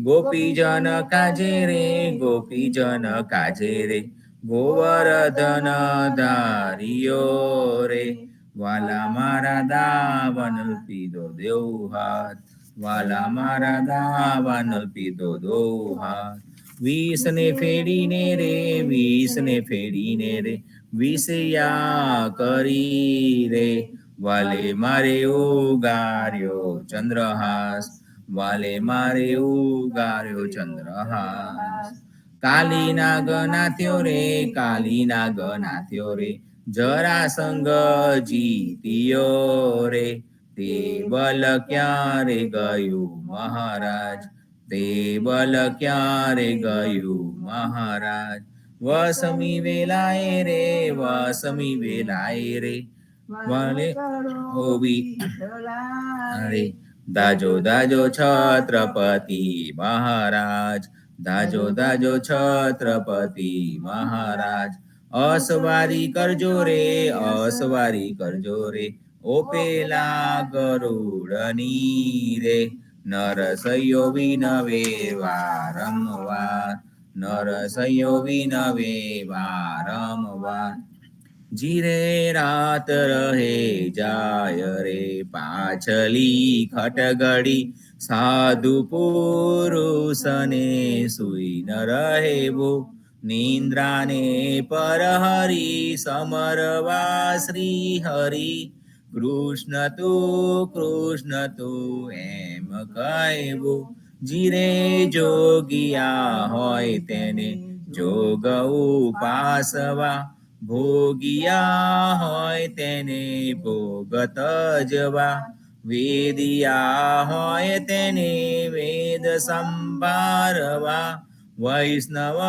ગોપીજન કાજે રે, ગોપીજન કાજે રે, ગોવર્ધન ધારિયો રે, વાલા મારા દાવન પીધો દેવ હાથ, વાલા મારા દાવન પીધો દો હાથ. વિષને ફેડીને રે, વિષને ફેડીને રે, વિષયા કરી રે, વાલે મારે ઉગાર્યો ચંદ્રહાસ, વાલે મારે ઉગાર્યો ચંદ્રહાસ. કાલી નાગ નાથ્યો રે, કાલી નાગ નાથ્યો રે, જરાસંગ જીત્યો રે, તે બલ ક્યારે ગયું મહારાજ, તે બલ ક્યારે ગયું મહારાજ. વસમી વેલાએ રે, વસમી વેલાએ રે, વાલે હોવી રે, દાજો દાજો છત્રપતિ મહારાજ, દાજો દાજો છત્રપતિ મહારાજ. અસવારી કરજો રે, અસવારી કરજો રે, ઓ પેલા ગરુડની રે, નરસૈયો વિનવે વારંવાર, નરસૈયો વિનવે વારંવાર. જીરે રાત રહે જાય રે, પાછલી ખટગડી, સાધુ પુરુષને સુઈ ન રહેવો, નિંદ્રાને પર હરી, સમરવા શ્રી હરી, કૃષ્ણ તું એમ કહેવું. જીરે જોગિયા હોય તેને જોગ ઉપાસવા, ભોગિયા હોય તેને ભોગ તજવા, વેદિયા હોય તેને વેદ સંભારવા, વૈષ્ણવ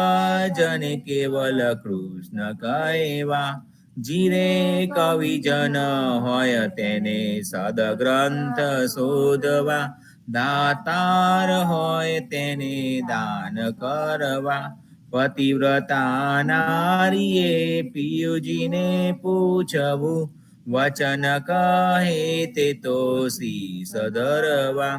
જન કેવલ કૃષ્ણ કહેવા. જીરે કવિજન હોય તેને સદગ્રંથ શોધવા, દાતાર હોય તેને દાન કરવા, પતિવ્રતા નારીએ પિયુજીને પૂછવું, વચન કહે તે તો શીશ ધરવા.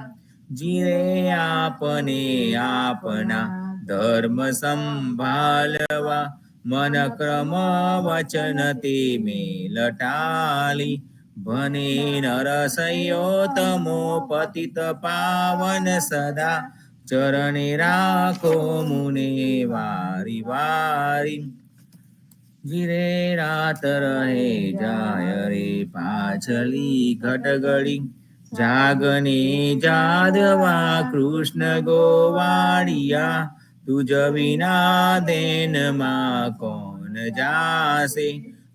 જીરે આપને આપના ધર્મ સંભાળવા, મન ક્રમ વચન તે મેલ ટાલી, ભને નરસૈયો તમો પતિત પાવન સદા, ચરણે રાખો મુને વારી વારી. જીરે રાત રહે જાય રે, પાછલી ઘટગડી, જાગને જાદવા કૃષ્ણ ગોવાળિયા, તુજ વિના દેનમાં કોણ જાશે,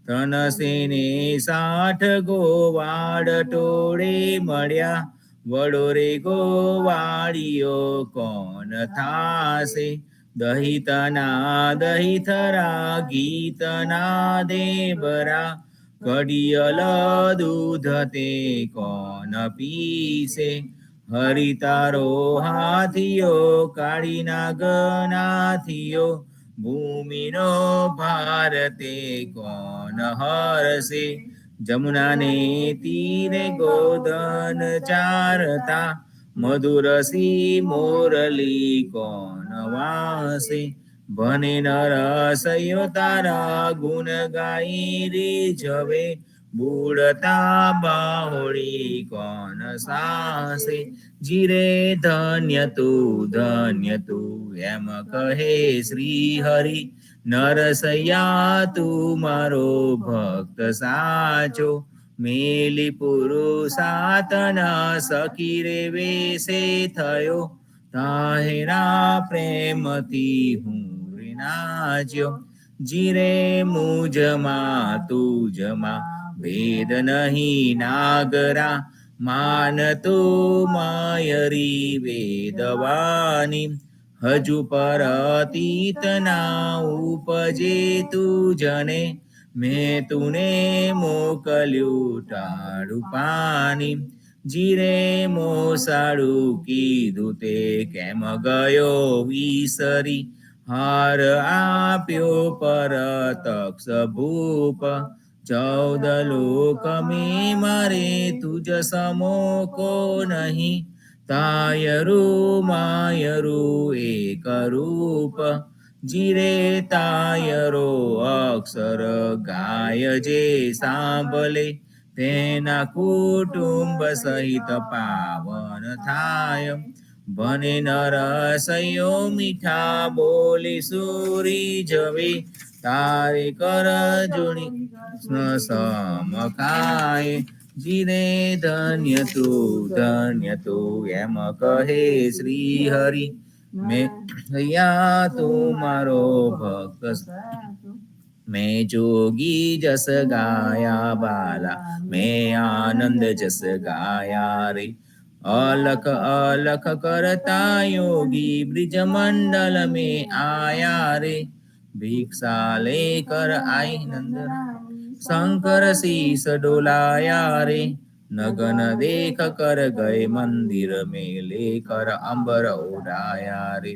તનસે ને 60 ગોવાળ ટોળે મળ્યા, વડોરે ગોવાળીઓ કોણ થાશે, દહિતના દહિથરા, ગીતના દેબરા, ઘડિયલ દૂધ તે કોણ પીશે, હરિતારો હાથિયો, કાળી નાગ નાથિયો, ભૂમિનો ભાર તે કોણ હરશે, જમુનાને તીરે ગોધન ચારતા, મધુરસી મોરલી કોણ વાસે, ભને નરસૈયો તારા ગુણ ગાઈ રીઝવે, બુડતા બાહોળી કોણ સાસે. જીરે ધન્ય તું એમ કહે શ્રી હરિ, નરસૈયા તું મારો ભક્ત સાચો, મેલી પુરુષાતના સખી રે વેશે થયો, તાહેરા પ્રેમથી હું રે નાચ્યો. જીરે મુજમાં તુજમાં ભેદ નહીં નાગરા, માન તો માયરી વેદવાની, હજુ પર અતીતના ઉપજે તુજને, મેં તુને મોકલ્યું ટાળું પાણી. જીરે મોસાળું કીધું તે કેમ ગયો વિસરી, હાર આપ્યો પર તક્ષ ભૂપ, 14 લોક મેં મારે તુજ સમો કો નહીં, તાયરું માયરું એક રૂપ જીરે તાયરો અક્ષર ગાય જે સાંભળે તેના કુટુંબ સહિત પાવન થાય બને નરસૈયો મીઠા બોલી સુરી જવે તારે કર જોડી સમકાય જીને ધન્ય તું એમ કહે શ્રી હરિ મેં અહીંયા તું મારો ભક્ત मैं जोगी जस गाया बाला मैं आनंद जस गाया रे अलख अलख करता योगी ब्रिज मंडल में आया रे भिक्षा लेकर आई नंद शंकर शीस डोलाया रे नगन देख कर गए मंदिर में लेकर अंबर उड़ाया रे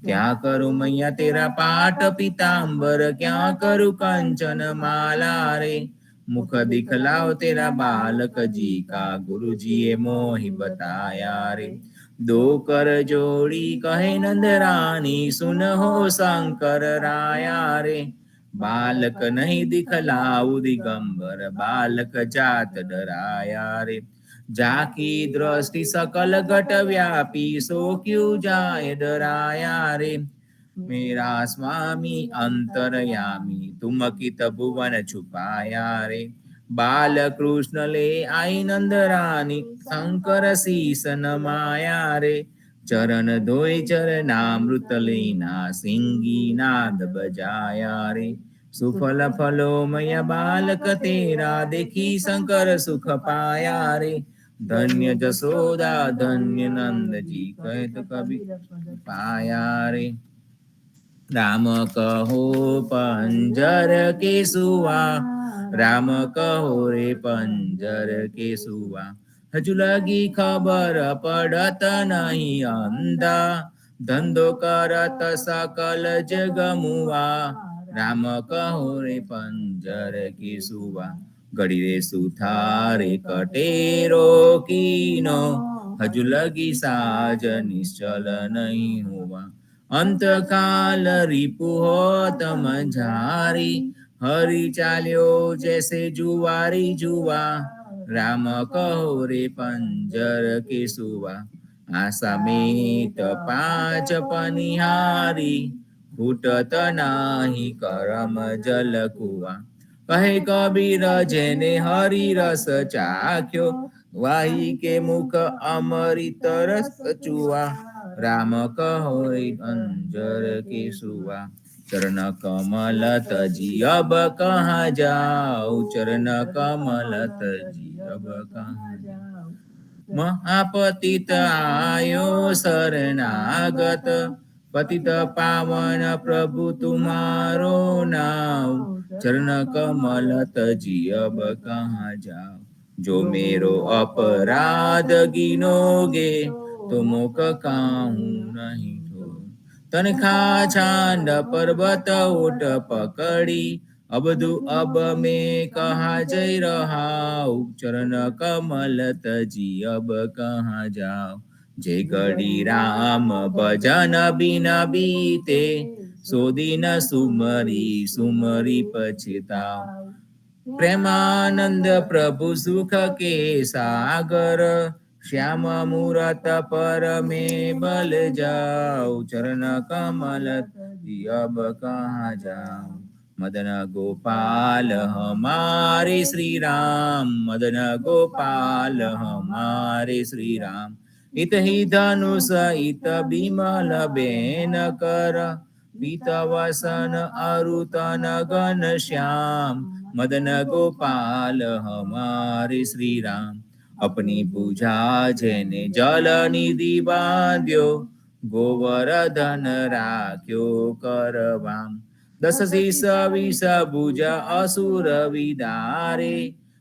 क्या करूं मैया तेरा पाट पीतांबर क्या करूं कंचन माला रे मुख दिखलाओ तेरा बालक जी का गुरु जी ए मोहि बताया रे दो कर जोड़ी कहे नंद रानी सुन हो शंकर राया रे बालक नहीं दिखलाऊ दिगंबर बालक जात डराया रे जाकी दृष्टि सकल घट व्यापी सो क्यों जाए डराया रे मेरा स्वामी अंतरयामी तुम कित भुवन छुपाया रे बाल कृष्ण ले आई नंद रानी शंकर शीस नमाया रे चरण धोई चरणामृत लेना सिंगी नाद बजाया रे सुफल फलो मय बालक तेरा देखी शंकर सुख पाया रे धन्य जसोदा धन्य नंद जी कहत कबीर पाया रे राम कहो पंजर के सुआ राम कहो रे पंजर के सुआ हजू लगी खबर पड़त नहीं अंधा धंधो करत सकल जग मुआ राम कहो रे पंजर के सुआ घड़ी रे सुथारे कटेरो कीनो हजू लगी साज निश्चल नहीं हुआ अंत काल रिपु हो तम झारी हरि चाल्यो जैसे जुवारी जुआ राम कहो रे पंजर के सुआ आशा में पांच पनिहारी फूटत नाही करम जल कुआ कहे कबीर जेने हरि रस चाख्यो वाही के मुख अमृत रस चुआ राम कहो अंजर के सुआ चरण कमल तजी अब कहाँ जाओ चरण कमल तजी अब कहाँ जाओ महापतित आयो शरणागत पतित पावन प्रभु तुम्हारो नाम चरण कमल तजी अब कहाँ जाओ जो मेरो अपराध गिनोगे तो मुख काहू नहीं छोड़ तनखा छांड पर्वत उठ पकड़ी अबधु अब में कहा जय रहाऊ चरण कमल तजी अब कहाँ जाओ जय घड़ी राम भजन बिन बीते सो दिन सुमरी सुमरी पछताओ प्रेमानंद प्रभु सुख के सागर श्याम मूरत पर में बल जाओ चरण कमल अब कहाँ जाओ मदन गोपाल हमारे श्री राम मदन गोपाल हमारे श्री राम इत ही धनुष इत बिमल बेन कर पीत वसन अरुतन गण श्याम मदन गोपाल हमारे श्री राम अपनी पूजा जेने जल निधि बांध्यो गोवर्धन राख्यो करवाम दस शीस विष भुज असुर विदारे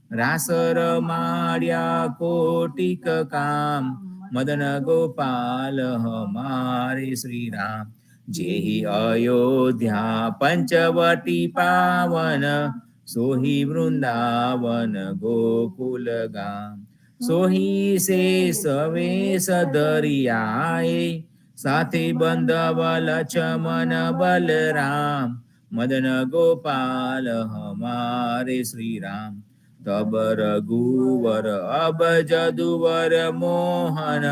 रासर मार्या कोटिक काम मदन गोपाल हमारे श्री राम जेहि अयोध्या पंचवटी पावन सोहि वृंदावन गोकुल गाम સોહી સે સવેશ ધરી આએ, સાથે બંધવ લક્ષ્મણ બલરામ, મદન ગોપાલ હમારે શ્રી રામ. તબ રઘુવર અબ જદુવર મોહન,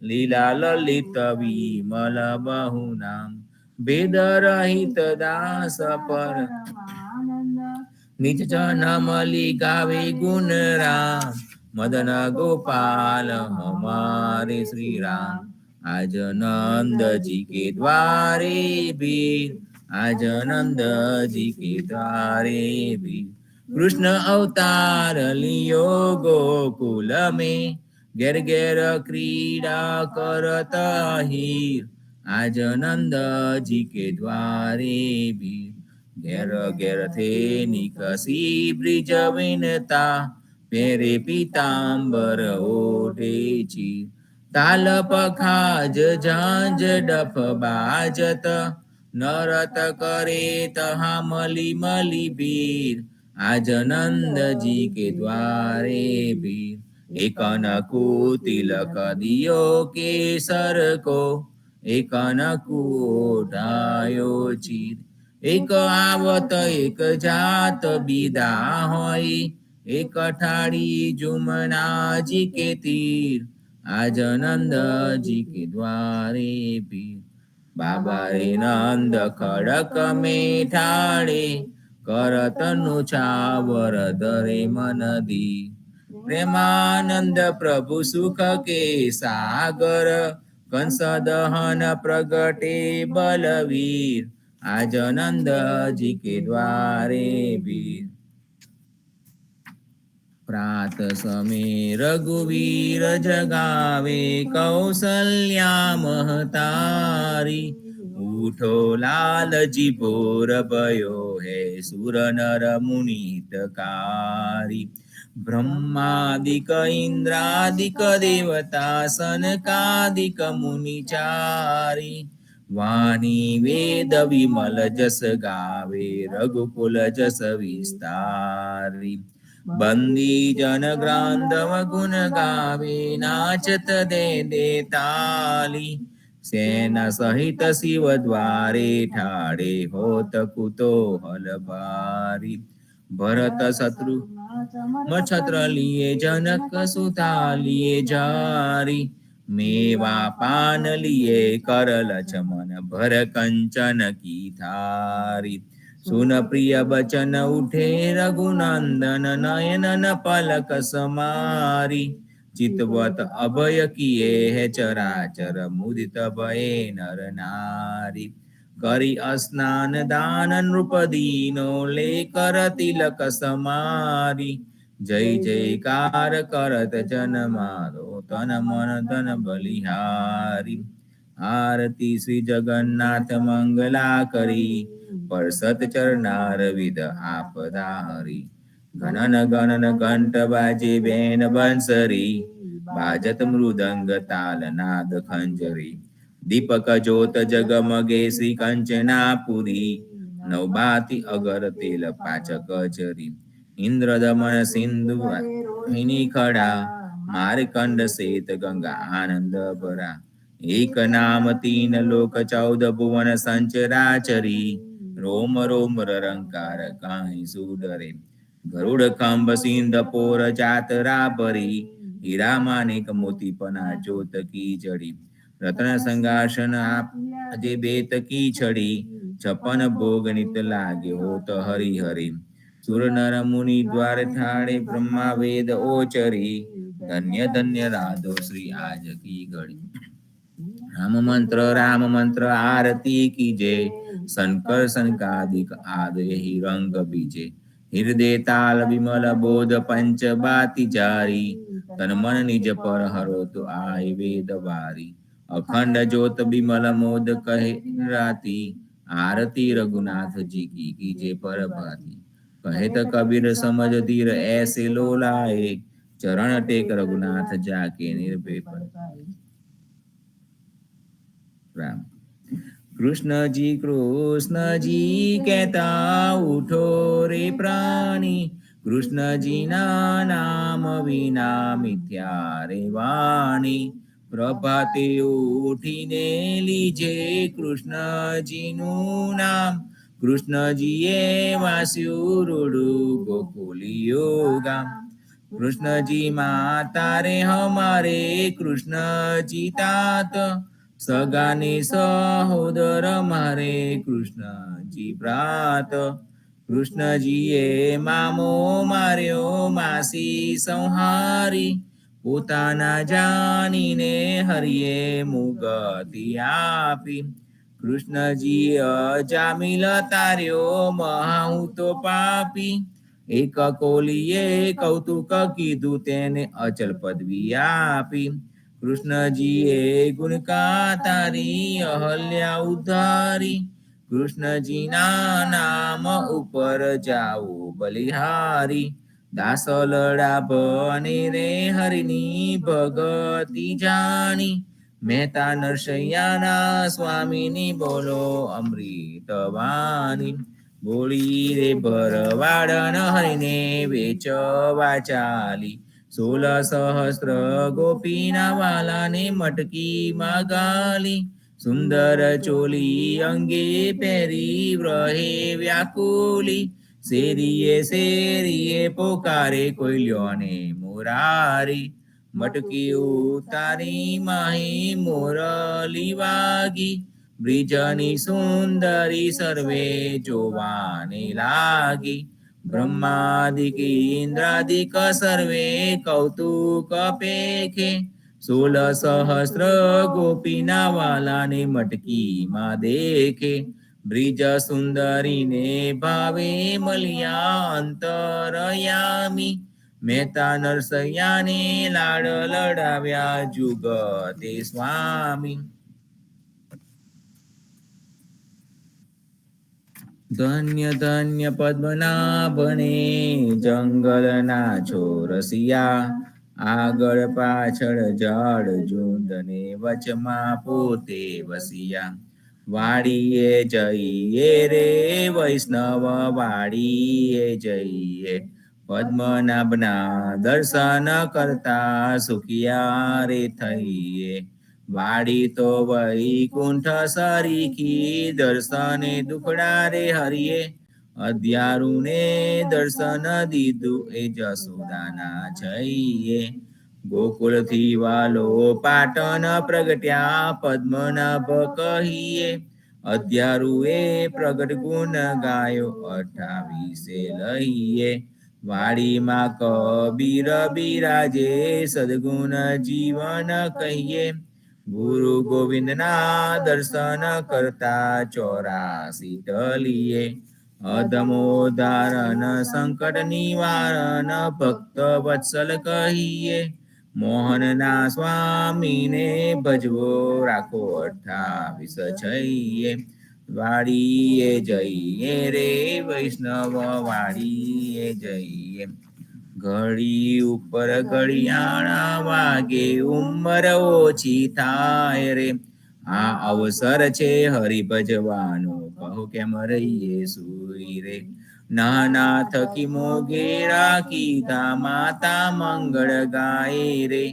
લીલા લલિત વિમલ બહુ નામ. વેદ રહિત દાસ પર નિજ જનમ ગાવે ગુણ રામ, મદન ગોપાલ હમારે શ્રી રામ. આજ નંદજી કે द्वारे वीर, आज नंदजी के द्वारे वीर. कृष्ण अवतार लियो गोकुल में, घेर घेर क्रीडा करत हीर, आज नंदजी के द्वारे वीर. घेर घेर थे निकसी ब्रिज विनता, पेरे पीतांबर ओढ़े चीर. ताल पखाज झांझ डफ बाजत, नरत करे तहा मली मली भीर, आज नंदजी के द्वारे वीर. एक नकु तिलक दियो केसर को, एक नकु ओढ़ायो चीर. एक आवत एक जात बिदा होई, एक ठाड़ी जुमना जी के तीर, आज नंदजी के द्वारे वीर. बाबा रे नंद खड़क में ठाड़े, करतनु छावर दरे मन दी. प्रेमानंद प्रभु सुख के सागर, कंस दहन प्रगटे बलवीर, आज नंदजी के द्वारे वीर. प्रात समय रघुवीर जगावे, कौसल्या महतारी. उठो लालजी भोर भयो है, सुर नर मुनि हितकारी. ब्रह्मादिक इंद्रादिक देवता, सनकादिक मुनि चारी. वाणी वेद विमल जस गावे, रघुकुल जस विस्तारी. बंदी जन ग्रांधव गुण गावे, नाचत दे दे ताली. सेना सहित शिव द्वारे ठाड़े, होत कुतूहल भारी. भरत शत्रु छत्र लिए, जनक सुता लिए जारी. मेवा पान लिए कर लक्ष्मण, भर कंचन की थारी. सुन प्रिय बचन उठे रघुनंदन, नयन न पलक समारी. चितवत अभय किए है चराचर, मुदित भये नर नारी. करी स्नान दान नृप दीनो, लेकर तिलक समारी. जय जयकार करत जन मारो, तन मन धन बलिहारी. आरती श्री जगन्नाथ मंगला करी, परसत चरणार विद आपदा हरी. गणन गणन कंठ बाजे बेन बंसरी, बाजत मृदंग ताल नाद खंजरी. दीपक ज्योत जगमगे श्री कंचनापुरी, नवबाती अगर तेल पाचक चरी. इंद्र दमन सिंधु हिनी खड़ा, मारकंड सेत गंगा आनंद भरा. एक नाम तीन लोक चौद भुवन संचराचरी, रोम रोम रंकार काहि सुडरे. गरुड़ खंभ सिंध पोर जातरा परी, हीरा मानिक मोती पना ज्योत की जड़ी. रत्न संगासन आप जे बेत की छड़ी, छपन भोग नित लागे होत हरि हरि. सुर नर मुनि द्वार ठाड़े, ब्रह्मा वेद ओचरी. धन्य धन्य राधो श्री आज की घड़ी. राम मंत्र आरती कीजे, शंकर सनकादिक आदि ही रंग बीजे. हृदय ताल विमल बोध पंच बाती जारी, तन मन निज पर हरो तो आय वेद वारी. अखंड ज्योत विमल मोद कहे राती, आरती रघुनाथ जी की कीजे पर भाती. कहे तो कबीर समझ धीर ऐसे लोलाए, चरण टेक रघुनाथ जाके निर्भय पर राम. कृष्ण जी कहता उठो रे प्राणी, કૃષ્ણજીના નામ વિના મિથ્યા રે વાણી. પ્રભાતે ઉઠીને લીજે કૃષ્ણજીનું નામ. કૃષ્ણજીએ વાસ્યું રૂડું ગોકુલિયું ગામ. કૃષ્ણજી માતા રે હમારે કૃષ્ણજી તાત. સગાને સહોદર મારે કૃષ્ણજી પ્રાત. કૃષ્ણજીએ મામો માર્યો માસી સંહારી. પોતાના જાનીને હરિએ મુગતિ આપી. કૃષ્ણજી અજામિલ તાર્યો મહાહુ તો પાપી. એક કોલીએ કૌતુક કીધું તેને અચલ પદવી આપી. કૃષ્ણજીએ ગુણકા તારી અહલ્યા ઉદ્ધારી. કૃષ્ણજીના નામ ઉપર જાવું બલિહારી. દાસ લડા બને રે હરિની ભગતિ જાણી. મહેતા નરસૈયાના સ્વામીની બોલો અમૃત વાણી. બોલી રે ભરવાડન હરિને વેચવા ચાલી. 16 સહસ્ત્ર ગોપીના વાલાને મટકીમાં ગાલી. સુંદર ચોલી અંગે પહેરી વ્રહે વ્યાકુલી. શેરીએ શેરીએ પોકારે કોઈલ્યોને મુરારી. મટકી ઉતારી માહી મોરલી વાગી. બ્રિજની સુંદરી સર્વે જોવાને લાગી. બ્રહ્માદિક ઇન્દ્રાદિક સર્વે કૌતુક પેખે. 16 સહસ્ત્ર ગોપીના વાલાને મટકીમાં દેખે. બ્રિજ સુંદરીને ભાવે મળ્યા અંતરયામી. મહેતા નરસૈયાને લાડ લડાવ્યા જુગતે સ્વામી. ધન્ય ધન્ય પદ્મનાભને જંગલના ચોરસિયા. આગળ પાછળ જળ ઝુંડને વચમાં પોતે વસિયા. વાડીએ જઈએ રે વૈષ્ણવ વાડીએ જઈએ. પદ્મનાભના દર્શન કરતા સુખિયા રે થઈએ. વાડી તો વૈકુંઠ સરીખી દર્શને દુખડા રે હરિએ. અધ્યારુને દર્શન દીધું એ જસોદાના જઈએ. ગોકુળથી વાલો પાટણ પ્રગટ્યા પદ્મનાભ કહીએ. અધ્યારુએ પ્રગટ ગુણ ગાયો 28 લઈએ. વાડીમાં કબીર બિરાજે સદગુણ જીવન કહીએ. ગુરુ ગોવિંદના દર્શન કરતા 84 ટલીએ. અધમોદારણ સંકટ નિવારણ ભક્ત વત્સલ કહીએ. મોહનના સ્વામીને ભજવો રાખો 28 છઈએ. વાડીએ જઈએ રે વૈષ્ણવ વાડીએ જઈએ. ઘડી ઉપર ઘડિયાળા વાગે ઉંમર ઓછી થાય રે. આ અવસર છે હરિ ભજવાનો કહો કેમ રહીએ સુઈ રે. નાના થકી મોગેરા કીધા માતા મંગળ ગાય રે.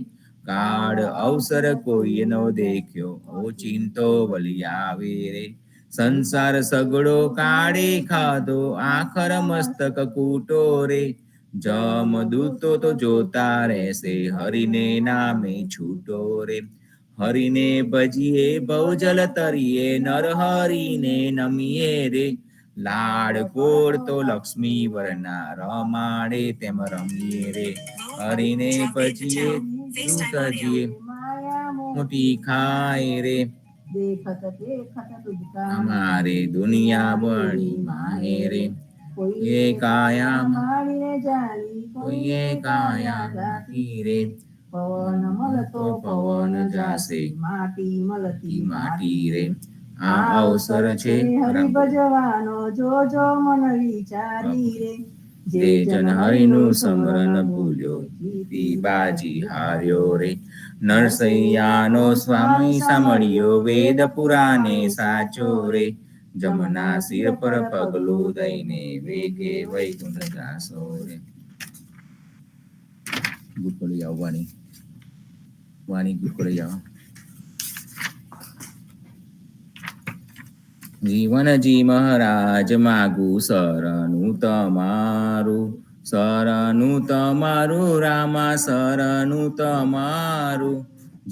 કાળ અવસર કોઈ નો દેખ્યો ઓચિંતો વલી આવે રે. સંસાર સગડો કાળે ખાધો આખર મસ્તક કૂટો રે. જમદૂતો તો જોતા રહેશે હરિને નામે છૂટો રે. હરિને ભજીએ ભવજલ તરીએ નર હરિને નમીએ રે. લાડ કોડ તો લક્ષ્મી વરના રમાડે તેમ રમીએ રે. હરિને ભજીએ સજીએ મોટી ખાય રે. દેખત દેખત તુજકા અમારે દુનિયા બળી માહે રે. કોઈએ કાયા મારીને જાણી કોઈએ કાયા રાખી રે. પવન મળતો પવન જાશે માટી મળતી માટી રે. આ અવસર છે હરિ ભજવાનો જોજો મન વિચારી રે. જે જન હરિનું સ્મરણ ભૂલ્યો જીતી બાજી હાર્યો રે. નરસૈયાનો સ્વામી સાંભળ્યો વેદ પુરાણે સાચો રે. જમના શિર પર પગલું દઈને વેગે વૈકુંઠ જાસો રે. ગુટકો લઈ આવો વાણી ગુટકો લઈ આવો. જીવનજી મહારાજ માગું શરણું તમારું રામા શરણું તમારું.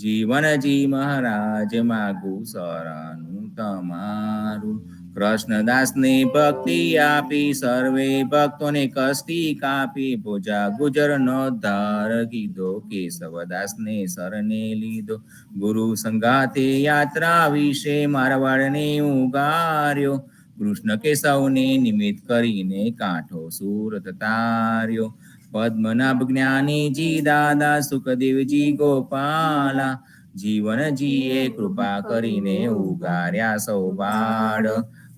જીવનજી મહારાજ માગું શરણું તમારું. કૃષ્ણદાસને ભક્તિ આપી સર્વે ભક્તોને કષ્ટી કાપી. પૂજા ગુજરનો ધાર કીધો કેશવદાસને શરણે લીધો. ગુરુ સંગાતે યાત્રા વિશે મારવાડને ઉગાર્યો. કૃષ્ણ કેશવને નિમિત્ત કરીને કાંઠો સુરત તાર્યો. પદ્મનાભ જ્ઞાનીજી દાદા સુખદેવજી ગોપાલા. જીવનજીએ કૃપા કરીને ઉગાર્યા સૌ બાળ.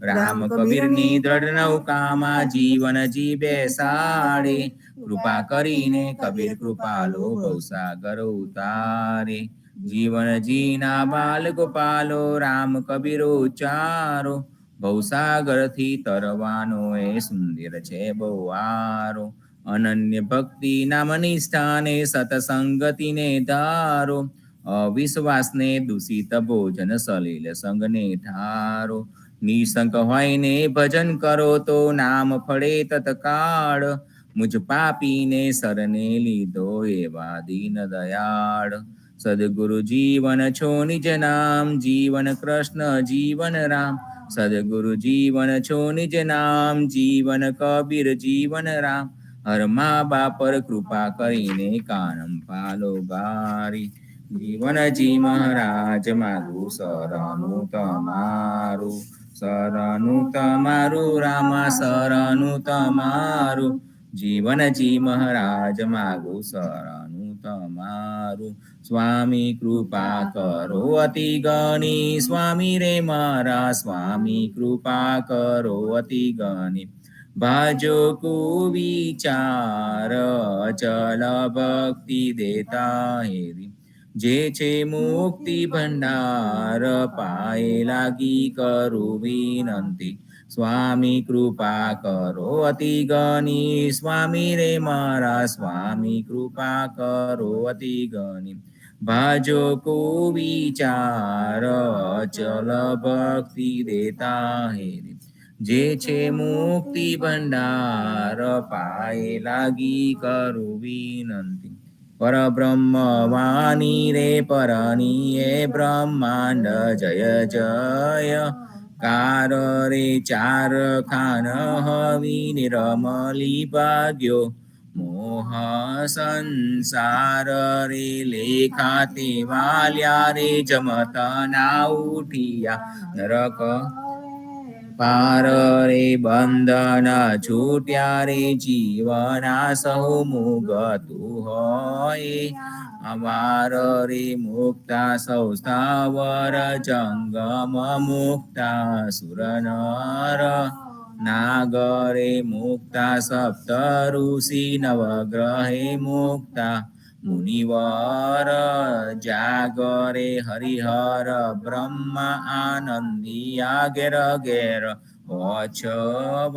રામ કબીરની દ્રઢ નૌકામાં જીવનજી બેસાડે. કૃપા કરીને કબીર કૃપાલો ભવસાગર ઉતારે. જીવનજીના બાલ ગોપાલો રામ કબીર ઉચ્ચારો. ભવસાગરથી તરવાનો એ સુંદર છે બહુવારો. અનન્ય ભક્તિ નામ નિષ્ઠાને સતસંગતિને ધારો. અવિશ્વાસને દૂષિત ભોજન સલીલ સંગને ઠારો. નિશંક હોયને ભજન કરો તો નામ ફળે તત્કાળ. મુજ પાપીને શરણે લીધો એવા દીન દયાળ. સદગુરુ જીવન છો નિજ નામ જીવન કૃષ્ણ જીવન રામ. સદગુરુ જીવન છો નિજ નામ જીવન કબીર જીવન રામ. હર મા બાપ પર કૃપા કરીને કાનમ પાલો બારી. જીવનજી મહારાજ માગું શરણું તમારું. શરણું તમારું રામા શરણું તમારું. જીવનજી મહારાજ માગું શરણું તમારું. સ્વામી કૃપા કરો અતિ ગણી. સ્વામી રે મારા સ્વામી કૃપા કરો અતિ ગણી. ભાજો કુવિચાર અચલ ભક્તિ દેતા હેરી. જે છે મુક્તિ ભંડાર પાએ લાગી કરું વિનંતી. સ્વામી કૃપા કરો અતિ ગણી. સ્વામી રે મારા સ્વામી કૃપા કરો અતિ ગણી. ભાજો કુવિચાર અચલ ભક્તિ દેતા હેરી. જે છે મુક્તિ ભંડાર પાએ લાગી કરું વિનંતી. પરબ્રહ્મ વાણી રે પરની એ બ્રહ્માંડ જય જય. કાર રે ચાર ખાન હવી નિરમલી ભાગ્યો. મોહ સંસાર રે લેખાતે વાલ્યા રે. જમત ના ઉઠિયા નરક પાર રે. બંધન છૂટ્યા રે જીવના સહુ મુગતું હોય. અવાર રે મુક્તા સૌ સ્થાવર જંગમ મુક્તા સુર નર. નાગરે મુક્તા સપ્ત ઋષિ નવગ્રહે મુક્તા મુનિવર. જાગરે હરિહર બ્રહ્મા આનંદિયા ઘેર ઘેર ઓછવ.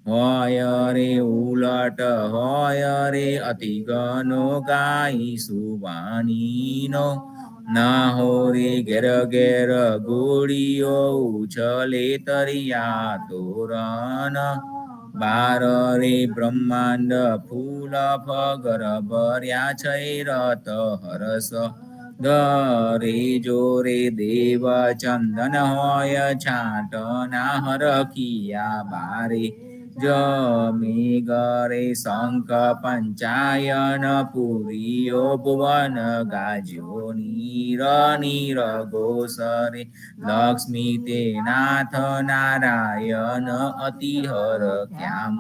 હોય રે ઉલટ હોય રે અતિ ગનો ગાઈ સુવાણીનો. ના હો રે ઘેર ઘેર ગોળીઓ ઉછલે તરિયા તોરણ. બાર રે બ્રહ્માંડ ફૂલ ફગર ભર્યા છે રત હરસ. દરે જોરે દેવ ચંદન હોય છાટ ના હરખિયા બારે. જમે ગરે શંખ પંચાયન પુરીઓ ભુવન ગાજ્યો નીર નીર ગોસરે. લક્ષ્મી તે નાથ નારાયણ અતિ હર ક્યામ.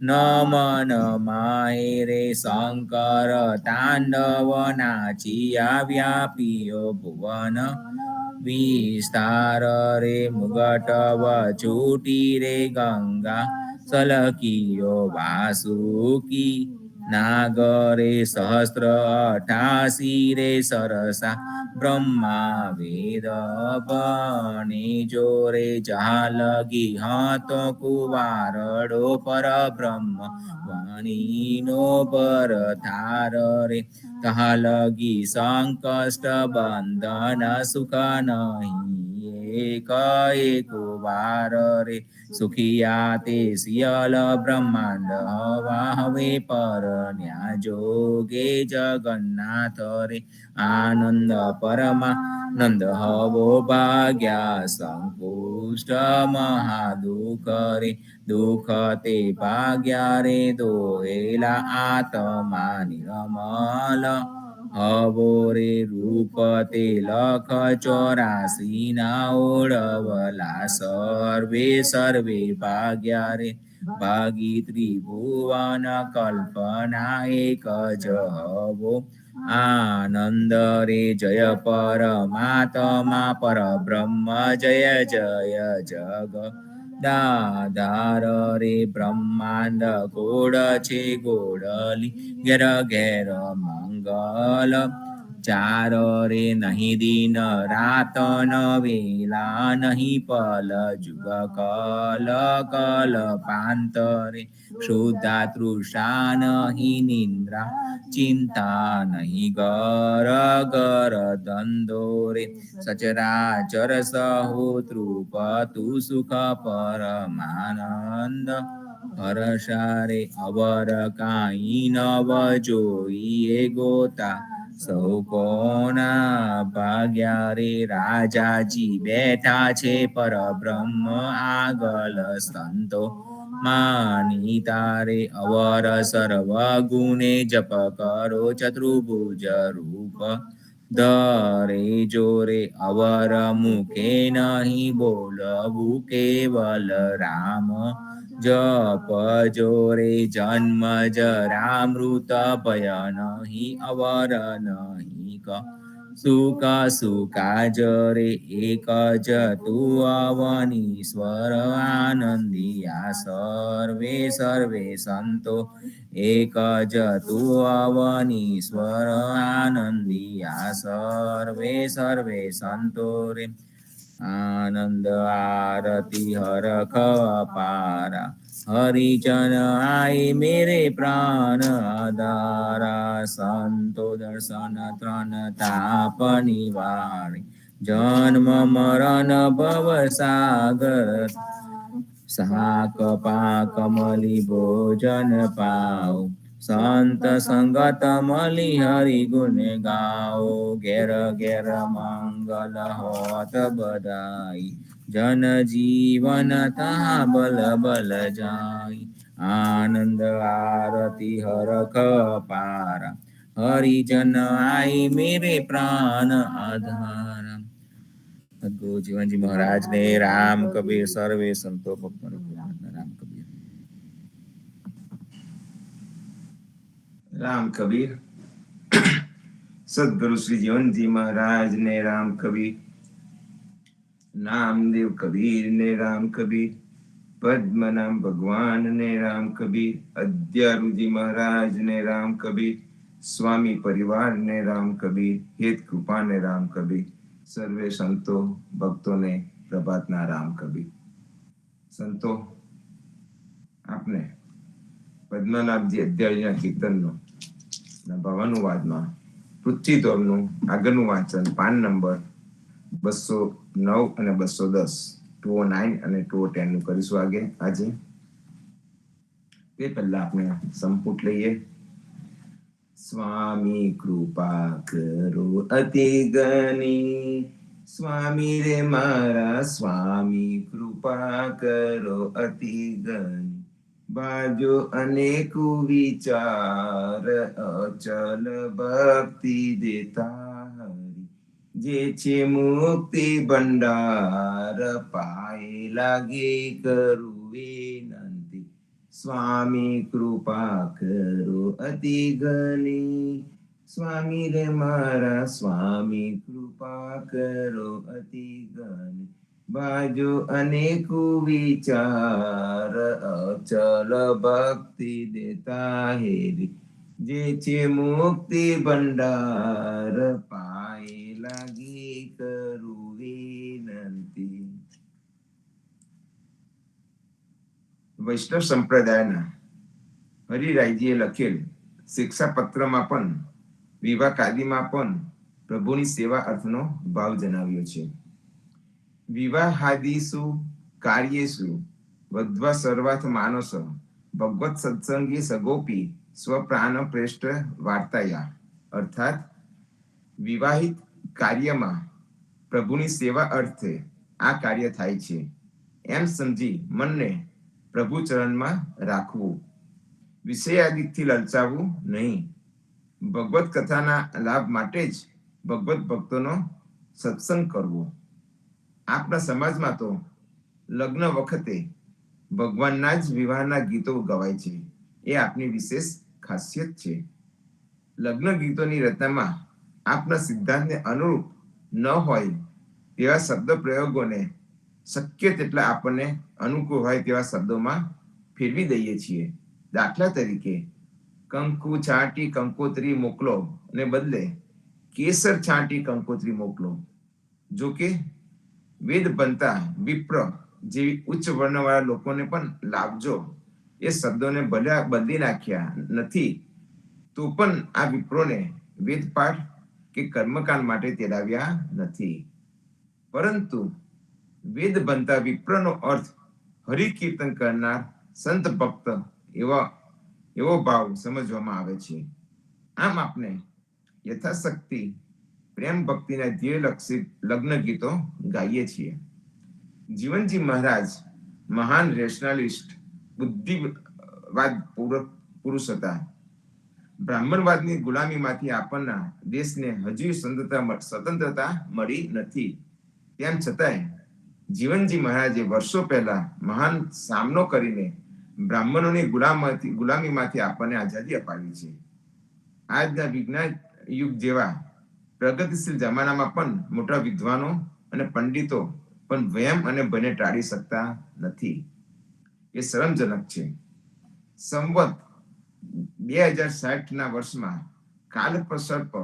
નમન માહે રે શંકર તાંડવ નાચિયા વ્યાપીઓ ભુવન. વિસ્તાર રે મુગટ વચૂટી રે ગંગા. સલકિયો વાસુકી नागरे सहस्र 88 रे सरसा ब्रह्मा वेद बने जोरे जहाँ लगी हाथों कुवारडो पर ब्रह्म वाणी नो पर थार रे तहाँ लगी संकष्ट बंधन सुख नहीं एक एक वार रे सुखिया ते सियल ब्रह्मांड हवा हवे पर न्या जोगे जगन्नाथ रे आनंद परमानंद हवो भाग्या संपुष्ट महादुख रे दुख ते भाग्या रे दोहेला आत्मा निरमल हवो रे रूप ते लख 84 ना ओळवला सर्वे सर्वे भाग्या रे भागी त्रिभुवन कल्पना एक हवो आनंद रे जय परमात्मा पर ब्रह्म जय जय जग दाधार रे ब्रह्मांड गोड छे गोडली घेर घेर मंगल चार रे नहीं दिन रात न वेला नहीं पल जुग कल कल पांत रे शुद्धा तृषा नहीं निंद्रा चिंता नहीं गर गर दंदो रे सचराचर सहो तृप तु सुख परमानंद हर्षारे अवर काई नव जोई गोता સૌ કોના ભાગ્યા રે રાજાજી બેઠા છે પરબ્રહ્મ આગલ સંતો માની તારે અવર સર્વ ગુણે જપ કરો ચતુર્ભુજ રૂપ ધરે જોરે અવર મુખે નહીં બોલવું કેવલ રામ जप जोरे जन्म जरा मृत भय नहीं अवर नहीं क सुख सुखा जरे एक जतु अवनीश्वर आनंदिया सर्वे सर्वे संतो एक जतु अवनीश्वर आनंदिया सर्वे सर्वे संतो रे आनंद आरती हरख पारा हरिजन आए मेरे प्राण आधारा संतो दर्शन त्रन ताप निवारे जन्म मरण भव सागर साक पाक मलि भोजन पाओ संत संगत मलि हरि गुण गाओ घेर घेर मंगल होत बधाई जन जीवन तहा बल बल जाई आनंद आरती हरख पारा हरिजन आई मेरे प्राण आधार सद्गुरु जीवन जी महाराज ने राम कबीर सर्वे संतो भक्तों राम कबीर राम कबीर सदगुरु श्री जीवन जी महाराज ने राम कबीर नामदेव कबीर ने राम कबीर पद्मनाभ भगवान ने राम कबीर अद्यारू जी महाराज ने राम कबीर स्वामी परिवार ने राम कबीर हेत कृपा ने राम कबीर सर्वे संतो भक्तों ने प्रभातना राम कबीर संतो आपने પદ્મનાભજી અધ્યાયના કીર્તનનો ભાવાનુવાદમાં પૃથ્વી તોરનું આગળનું વાંચન પાન નંબર 209 અને 210 209 અને 210 કરીશું આજે તે પહેલા આપણે સંપુટ લઈએ સ્વામી કૃપા કરો અતિ ગણી સ્વામી રે મારા સ્વામી કૃપા કરો અતિ ગણી बाजो अनेक विचार अचल भक्ति देता हरि जे छे मुक्ति भंडार पाए लागे करू विनंती स्वामी कृपा करो अति गणी स्वामी रे मारा स्वामी कृपा करो अति गणी बाजो अनेक विचार अचल भक्ति देता हेरी જે છે મુક્તિ ભંડાર પાએ લાગી કરું વિનંતી. વૈષ્ણવ સંપ્રદાયના હરિરાયજીએ લખેલ શિક્ષાપત્રમાં પણ વિવાહ કાદીમાં પણ પ્રભુની સેવા અર્થનો ભાવ જણાવ્યો છે. વિવાહાદિષુ કાર્યેષુ વદ્વા સર્વાર્થ માનસ ભગવત સત્સંગી સગોપી સ્વપ્રાણ પ્રેષ્ઠ વાર્તાયા. અર્થાત વિવાહિત કાર્યમાં પ્રભુની સેવા અર્થે આ કાર્ય થાય છે એમ સમજી મનને પ્રભુ ચરણમાં રાખવું, વિષયાદિકથી લલચાવવું નહીં. ભગવત કથાના લાભ માટે જ ભગવત ભક્તોનો સત્સંગ કરવો. આપણા સમાજમાં તો લગ્ન વખતે ભગવાનના જ વિવાહના ગીતો ગવાય છે. એ આપની વિશેષ ખાસિયત છે. લગ્ન ગીતોની રચનામાં આપના સિદ્ધાંતને અનુરૂપ ન હોય તેવા શબ્દ પ્રયોગોને શક્ય તેટલા આપણને અનુકૂળ હોય તેવા શબ્દોમાં ફેરવી દઈએ છીએ. દાખલા તરીકે કંકુ છાંટી કંકોત્રી મોકલો ને બદલે કેસર છાંટી કંકોત્રી મોકલો. જો કે વેદ બનતા વિપ્ર જેવી ઉચ્ચ વર્ણવાળા લોકોને પણ લાભજો એ શબ્દોને ભલે બદલી નાખ્યા નથી તો પણ આ વિપ્રોને વેદપાઠ કે કર્મકાંડ માટે તેડાવ્યા નથી. પરંતુ વેદ બનતા વિપ્રનો અર્થ હરિકીર્તન કરનાર સંત ભક્ત એવો ભાવ સમજવામાં આવે છે. આમ આપણે યથાશક્તિ પ્રેમ ભક્તિના ધ્યેયલક્ષી લગ્ન ગીતો ગાઈએ છીએ. જીવનજી મહારાજ મહાન રેશનાલિસ્ટ બુદ્ધિવાદ પુરુષ હતા. બ્રાહ્મણવાદની ગુલામીમાંથી આપણના દેશને હજુ સ્વતંત્રતા મળી નથી. તેમ છતાંય જીવનજી મહારાજે વર્ષો પહેલા મહાન સામનો કરીને બ્રાહ્મણોની ગુલામીમાંથી આપણને આઝાદી અપાવી છે. આજના વિજ્ઞાન યુગ જેવા પ્રગતિશીલ જમાનામાં પણ મોટા વિદ્વાનો અને પંડિતો પણ વહેમ અને ભયને ટાળી શકતા નથી. એ શરમજનક છે. સંવત 2060 ના વર્ષમાં કાલસર્પ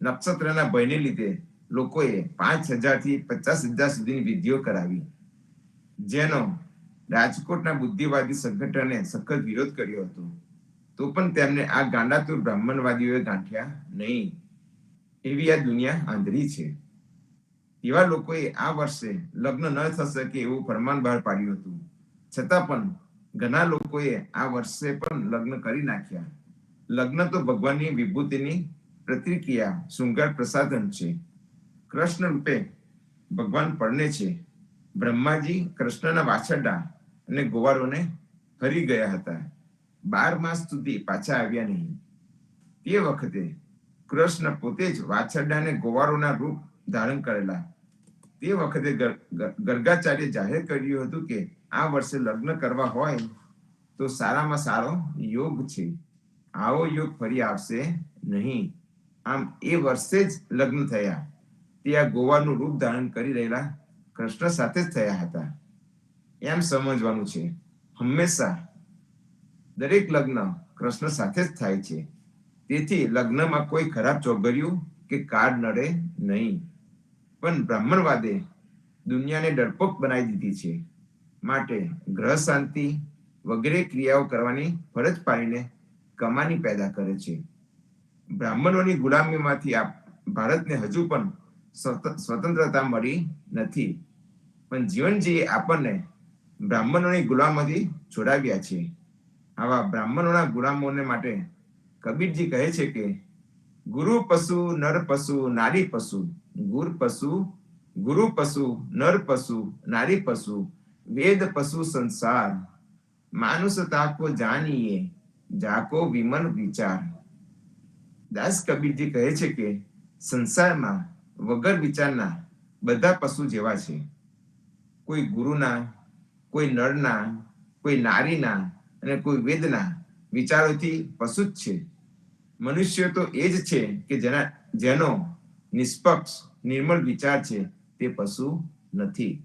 નક્ષત્રના ભયને લીધે લોકોએ 5,000 થી 50,000 સુધીની વિધિઓ કરાવી, જેનો રાજકોટના બુદ્ધિવાદી સંગઠને સખત વિરોધ કર્યો હતો. તો પણ તેમને આ ગાંડાતુર બ્રાહ્મણવાદીઓએ ગાંઠ્યા નહીં. એવી આ દુનિયા આંધળી છે. એવા લોકોએ આ વર્ષે લગ્ન ન થઈ શકે એવું ફરમાન બહાર પાડ્યું હતું. છતાં પણ ઘણા લોકોએ આ વર્ષે પણ લગ્ન કરી નાખ્યા. લગ્ન તો ભગવાનની વિભૂતિની પ્રતિક્રિયા, શૃંગાર પ્રસાધન છે. કૃષ્ણ રૂપે ભગવાન પરણે છે. બ્રહ્માજી કૃષ્ણના વાછરડા અને ગોવાળોને હરી ગયા હતા. 12 માસ સુધી પાછા આવ્યા નહીં. તે વખતે કૃષ્ણ પોતે જ વાછરડા અને ગોવાળોના રૂપ ધારણ કરેલા. તે વખતે ગર્ગાચાર્ય જાહેર કર્યું હતું કે આ વર્ષે લગ્ન કરવા હોય તો સારામાં સારો યોગ છે. આવો યોગ ફરી આવશે નહીં. આમ એ વર્ષે જ લગ્ન થયા. તે આ ગોવાળનું રૂપ ધારણ કરી રહેલા કૃષ્ણ સાથે જ થયા હતા. એમ સમજવાનું છે. હંમેશા દરેક લગ્ન કૃષ્ણ સાથે જ થાય છે. તેથી લગ્નમાં કોઈ ખરાબ ચોગડિયું કે કાર્ડ નડે નહીં. પણ બ્રાહ્મણવાદે દુનિયાને ડરપોક બનાવી દીધી છે. માટે ગ્રહ શાંતિ વગેરે ક્રિયાઓ કરવાની ફરજ પાડીને કમાની પેદા કરે છે. બ્રાહ્મણોની ગુલામીમાંથી ભારતને હજુ પણ સ્વતંત્રતા મળી નથી. પણ જીવનજીએ આપણને બ્રાહ્મણોની ગુલામીથી છોડાવ્યા છે. આવા બ્રાહ્મણોના ગુલામોને માટે કબીરજી કહે છે કે ગુરુ પશુ નર પશુ નારી પશુ, ગુરુ પશુ નર પશુ નારી પશુ, વેદ પશુ સંસાર, માનુષ તાકો જાનીએ જાકો વિમન વિચાર. દાસ કબીરજી કહે છે કે સંસારમાં વગર વિચારના બધા પશુ જેવા છે. કોઈ ગુરુના, કોઈ નરના, કોઈ નારીના અને કોઈ વેદના વિચારોથી પશુ જ છે. મનુષ્ય તો એ જ છે કે જેનો નિષ્પક્ષ નિર્મળ વિચાર છે તે પશુ નથી.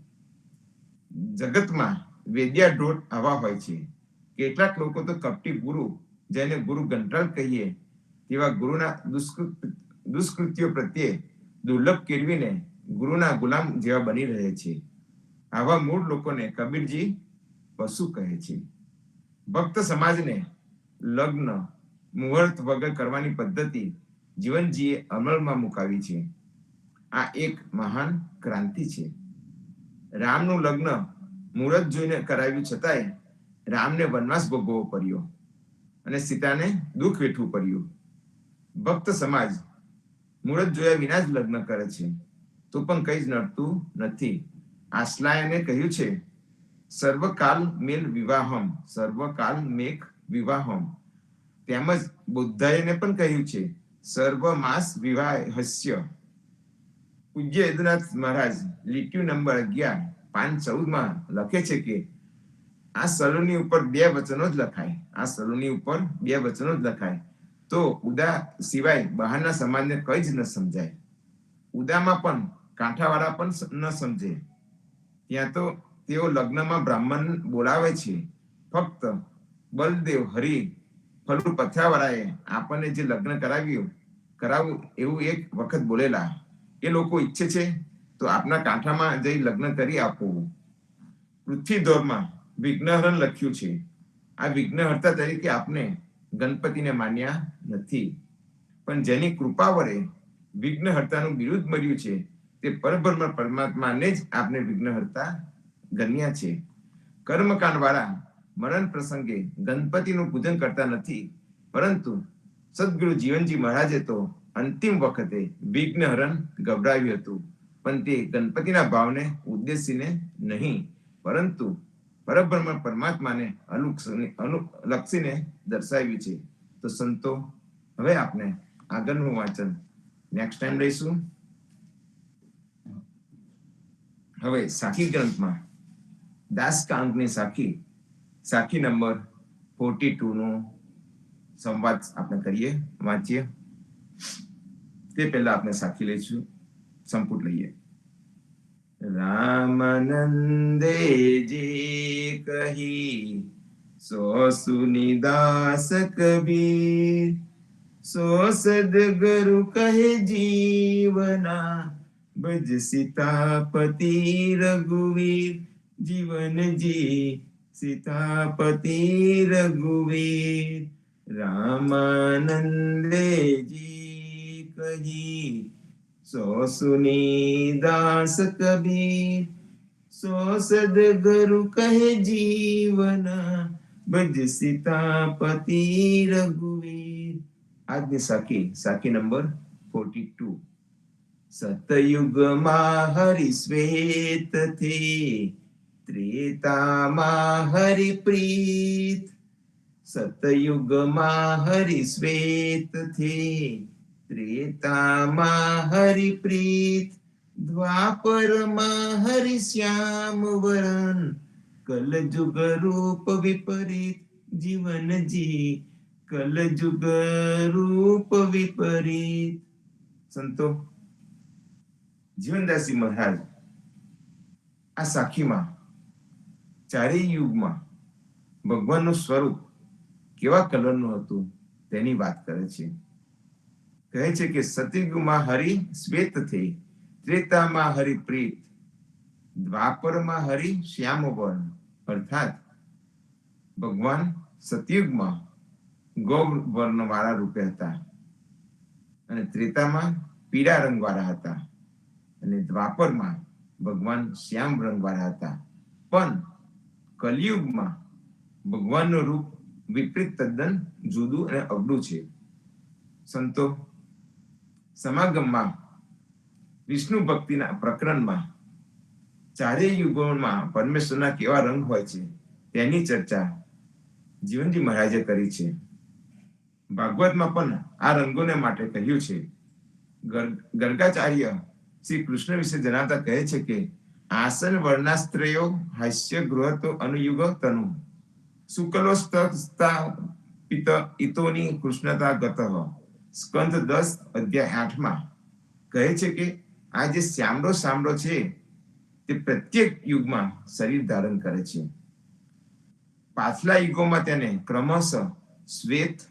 જગતમાં વેદ્યા ઢોર આવા હોય છે. કેટલાક લોકો તો કપટી ગુરુ જેને ગુરુ ગંટળ કહીએ તેવા ગુરુના દુષ્કૃત્યો પ્રત્યે દુર્લભ કેળવીને ગુરુના ગુલામ જેવા બની રહે છે. આવા મૂળ લોકોને કબીરજી પશુ કહે છે. ભક્ત સમાજને લગ્ન મુહૂર્ત વગર કરવાની પદ્ધતિ જીવનજીએ અમલમાં મુકાવી છે. આ એક મહાન ક્રાંતિ છે. રામનું લગ્ન મુહૂર્ત જોઈને કરાવ્યું છતાંય રામને વનવાસ ભોગવવો પડ્યો અને સીતાને દુઃખ વેઠવું પડ્યું. ભક્ત સમાજ મુહૂર્ત જોયા વિના જ લગ્ન કરે છે તો પણ કંઈ જ નડતું નથી. આશ્લાયને કહ્યું છે, સર્વકાલ મેલ વિવાહમ, સર્વકાલ મેઘ વિવાહમ. તેમજ બુદ્ધાયને પણ કહ્યું છે, સર્વમાસ વિવાહસ્ય. પૂજ્ય યદુનાથ મહારાજ લીટ્યુ નંબર 11 પાન 14 લખે છે કે આ સલોની ઉપર બે વચનો જ લખાય, આ સલોની ઉપર બે વચનો જ લખાય તો ઉદા સિવાય બહારના સમાજને કઈ જ ન સમજાય. ઉદામાં પણ કાંઠાવાળા પણ ન સમજે. ત્યાં તો તેઓ લગ્નમાં બ્રાહ્મણ બોલાવે છે. ફક્ત બલદેવ હરિ ફલુ પથરાવાળાએ આપણને જે લગ્ન કરાવવું એવું એક વખત બોલેલા. એ લોકો ઈચ્છે છે તો આપના કાંઠામાં જઈ લગ્ન કરી આપવું. પૃથ્વી દોરમાં વિઘ્નહરણ લખ્યું છે. આ વિઘ્નહર્તા તરીકે આપને ગણપતિને માન્યા નથી, પણ જેની કૃપા વડે વિઘ્નહર્તાનું બિરુદ મળ્યું છે તે પરબ્રહ્મ પરમાત્માને જ આપને વિઘ્નહર્તા ગણ્યા છે. કર્મકાંડ વાળા મરણ પ્રસંગે ગણપતિનું પૂજન કરતા નથી, પરંતુ સદગુરુ જીવનજી મહારાજે તો અંતિમ વખતે વિઘ્નહરણ ગભરાવ્યું હતું, પણ તે ગણપતિના ભાવને ઉદ્દેશીને નહીં, પરંતુ પરબ્રહ્મ પરમાત્માને અનુલક્ષીને દર્શાવ્યું છે. તો સંતો, હવે આપણે આગળનું વાંચન નેક્સ્ટ ટાઈમ લઈશું. હવે સાખી ગ્રંથમાં દાસકાંડની સાખી નંબર 42 નો સંવાદ આપણે કરીએ, વાંચીએ. તે પહેલા આપણે સાખી લઈશું, સંપુટ લઈએ. રામાનંદેજી કહી સો સુનિદાસ કબીર, સો સદગુરુ કહે જીવના, ભજ સીતાપતિ રઘુવીર, જીવનજી સીતાપતિ રઘુવીર. રામાનંદેજી કહી સો સુનિદાસ કબીર, સો સદગુરુ કહે જીવના, ભજ સીતાપતિ રઘુવીર. આજની સાખી નંબર 42. સતયુગમાં હરિ શ્વેત થે, ત્રેતામાં હરિ પ્રીત. સતયુગમાં હરિ શ્વેત થે, ત્રેતામાં હરિ પ્રીત. દ્વાપરમાં હરિ શ્યામ વરન, કલજુગ રૂપ વિપરીત. જીવનજી કલજુગ રૂપ વિપરીત. સંતો, જીવનદાસજી મહારાજ આ સાખીમાં ચારેય યુગમાં ભગવાનનું સ્વરૂપ કેવા કલરનું હતું તેની વાત કરે છે. કહે છે કે સતયુગમાં હરિ શ્વેત થઈ, ત્રેતામાં હરિ પ્રીત, દ્વાપરમાં હરિ શ્યામ વર્ણ. અર્થાત ભગવાન સતયુગમાં ગૌર વર્ણ વાળા રૂપે હતા, અને ત્રેતામાં પીળા રંગ વાળા હતા, અને દ્વાપરમાં ભગવાન શ્યામ રંગ વાળા હતા. પણ કલિયુગમાં ભગવાનનું રૂપ વિપરીત, તદ્દન જુદું અને અવળું છે. સંતો, સમાગમમાં વિષ્ણુ ભક્તિના પ્રકરણમાં ચારેય યુગોમાં પરમેશ્વરના કેવા રંગ હોય છે તેની ચર્ચા જીવનજી મહારાજે કરી છે. ભાગવતમાં પણ આ રંગોને માટે કહ્યું છે. ગર્ગાચાર્ય શ્રી કૃષ્ણ વિશે જણાવતા કહે છે કે આસન વર્ણાસ્ત્રયો હાસ્ય ગૃહતો અનુયુગ તનુ, શુક્લોસ્તા પિત ઇતોની કૃષ્ણતા ગત. સ્કંદ 10 અધ્યાય 8 કહે છે કે આ જે શ્યામળો છે તે પ્રત્યેક યુગમાં શરીર ધારણ કરે છે. પાછલા યુગોમાં તેને ક્રમશઃ શ્વેત,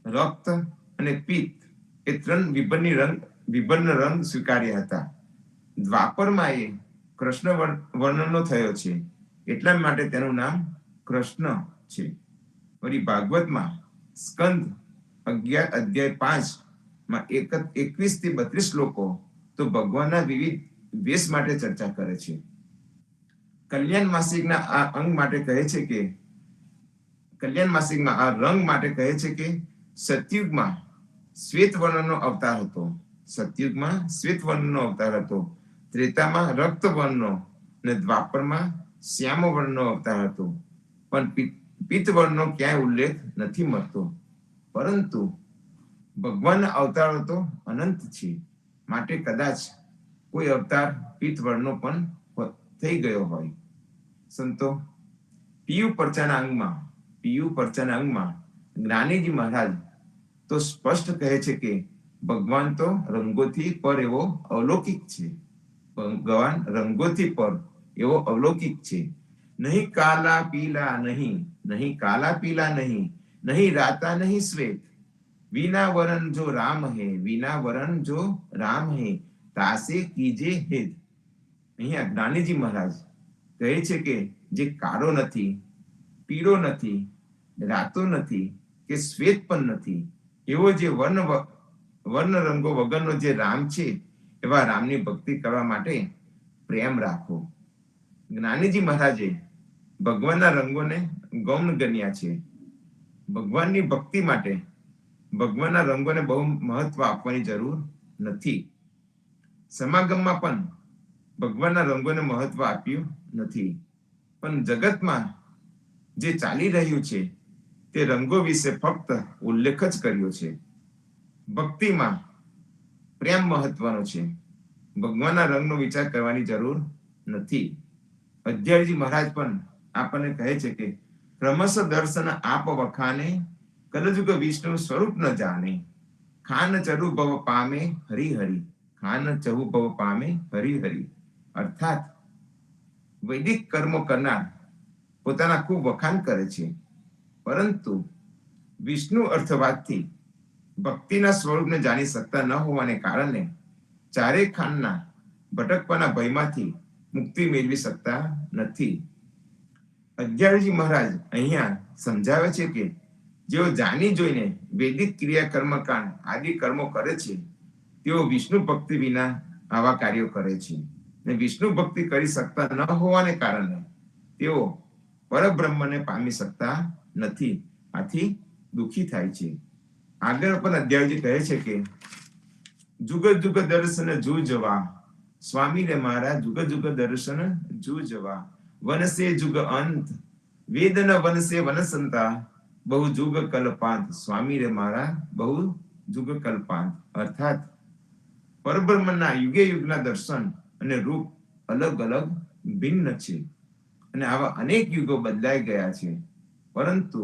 રક્ત અને પિત્ત એ ત્રણ વિભિન્ન રંગ સ્વીકાર્યા હતા. દ્વાપરમાં એ કૃષ્ણ વર્ણનો થયો છે, એટલા માટે તેનું નામ કૃષ્ણ છે. વળી ભાગવતમાં સ્કંદ 11 અધ્યાય 5 માં 21 થી 32 શ્લોકો તો ભગવાનના વિવિધ વેશ માટે ચર્ચા કરે છે. કલ્યાણ માસિકના આ અંગ માટે કહે છે કે કલ્યાણ માસિકમાં આ રંગ માટે કહે છે કે સતયુગમાં શ્વેત વર્ણનો અવતાર હતો. સતયુગમાં શ્વેત વર્ણનો અવતાર હતો. ત્રેતામાં રક્ત વર્ણનો અને દ્વાપરમાં શ્યામ વર્ણનો અવતાર હતો. પણ પિત્ત વર્ણનો ક્યાંય ઉલ્લેખ નથી મળતો. પરંતુ ભગવાનના અવતારો તો અનંત છે, માટે કદાચ કોઈ અવતાર પિત્ત વર્ણનો પણ થઈ ગયો હોય. સંતો, પિયુ પરચાના અંગમાં જ્ઞાનીજી મહારાજ તો સ્પષ્ટ કહે છે કે ભગવાન તો રંગોથી પર એવો અલૌકિક છે. ભગવાન રંગોથી પર એવો અલૌકિક છે. નહીં કાલા પીલા નહીં, નહીં કાલા પીલા નહીં, નહીં રાતા નહીં શ્વેત. વિના વરણ જો રામ હે, વિના વરણ જો રામ હે, તાસે કીજે હેત. અહીંયા જ્ઞાનીજી મહારાજ કહે છે કે જે કાળો નથી, પીળો નથી, રાતો નથી કે શ્વેત પણ નથી, એવો જે વર્ણ રંગો વગરનો જે રામ છે, એવા રામની ભક્તિ કરવા માટે પ્રેમ રાખો. જ્ઞાનીજી મહારાજે ભગવાનના રંગોને ગૌણ ગણ્યા છે. ભગવાનની ભક્તિ માટે ભગવાનના રંગોને બહુ મહત્વ આપવાની જરૂર નથી. સમાગમમાં પણ ભગવાનના રંગોને મહત્વ આપ્યું નથી. પણ જગતમાં જે ચાલી રહ્યું છે તે રંગો વિશે ફક્ત ઉલ્લેખ જ કર્યો છે. ભક્તિમાં પ્રેમ મહત્વનો છે. ભગવાનના રંગનો વિચાર કરવાની જરૂર નથી. અધ્યાયજી મહારાજ પણ આપણને કહે છે કે ક્રમશ દર્શન આપ વખાને, કલયુગ વિષ્ણુ સ્વરૂપ ન જાણે. ખાન ચરુ ભવ પામે હરિ હરિ, ખાન ચહુ ભવ પામે હરિ હરિ. અર્થાત વૈદિક કર્મો કરનાર પોતાના ખૂબ વખાણ કરે છે, પરંતુ વિષ્ણુ અર્થવાદથી ભક્તિના સ્વરૂપને જાણી શકતા ન હોવાને કારણે ચારેય ખાનના ભટકવાના ભયમાંથી મુક્તિ મેળવી શકતા નથી. અધ્યાયજી મહારાજ અહીંયા સમજાવે છે કે જેઓ જાણી જોઈને વૈદિક ક્રિયા કર્મકાંડ આદિ કર્મો કરે છે, તેઓ વિષ્ણુ ભક્તિ વિના આવા કાર્યો કરે છે. ને વિષ્ણુ ભક્તિ કરી શકતા ન હોવાને કારણે તેઓ પરબ્રહ્મને પામી શકતા નથી. આથી દુઃખી થાય છે. આગળ પણ અધ્યાયજી કહે છે કે જુગ જુગ દર્શન જૂજવા, સ્વામી રે મારા જુગ જુગ દર્શન જૂજવા. વનસે જુગ અંત, વેદન વનસે વનસંતા, બહુ જુગ કલ્પાંત. સ્વામી રે મારા બહુ જુગ કલ્પાંત. અર્થાત પરબ્રહ્મના યુગે યુગના દર્શન અને રૂપ અલગ અલગ ભિન્ન છે, અને આવા અનેક યુગો બદલાઈ ગયા છે. પરંતુ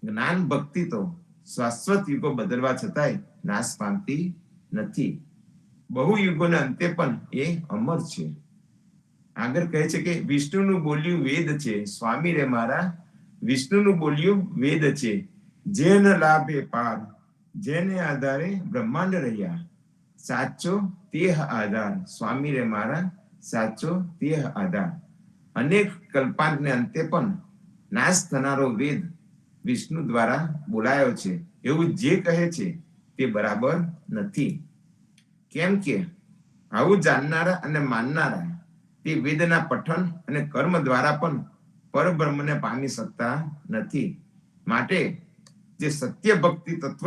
જ્ઞાન ભક્તિ તો શાશ્વત યુગો બદલવા છતાંય નાશ પામતી નથી. બહુ યુગોના અંતે પણ એ અમર છે. આગળ કહે છે કે વિષ્ણુનું બોલ્યું વેદ છે. સ્વામી રે મારા વિષ્ણુનું બોલ્યું વેદ છે. જેન લાભે પાર, જેને આધારે બ્રહ્માંડ રહ્યા, સાચો તેહ આધાર. સ્વામી રે મારા સાચો તેહ આધાર. અનેક કલ્પાંતને અંતે પણ નાશ થનારો વેદ વિષ્ણુ દ્વારા બોલાયો છે, એવું જે કહે છે તે બરાબર નથી. કેમ કે આવું જાણનારા અને માનનારા તે વેદના પઠન અને કર્મ દ્વારા પણ પરબ્રહ્મને પામી શકતા નથી. માટે જે સત્ય ભક્તિ તત્વ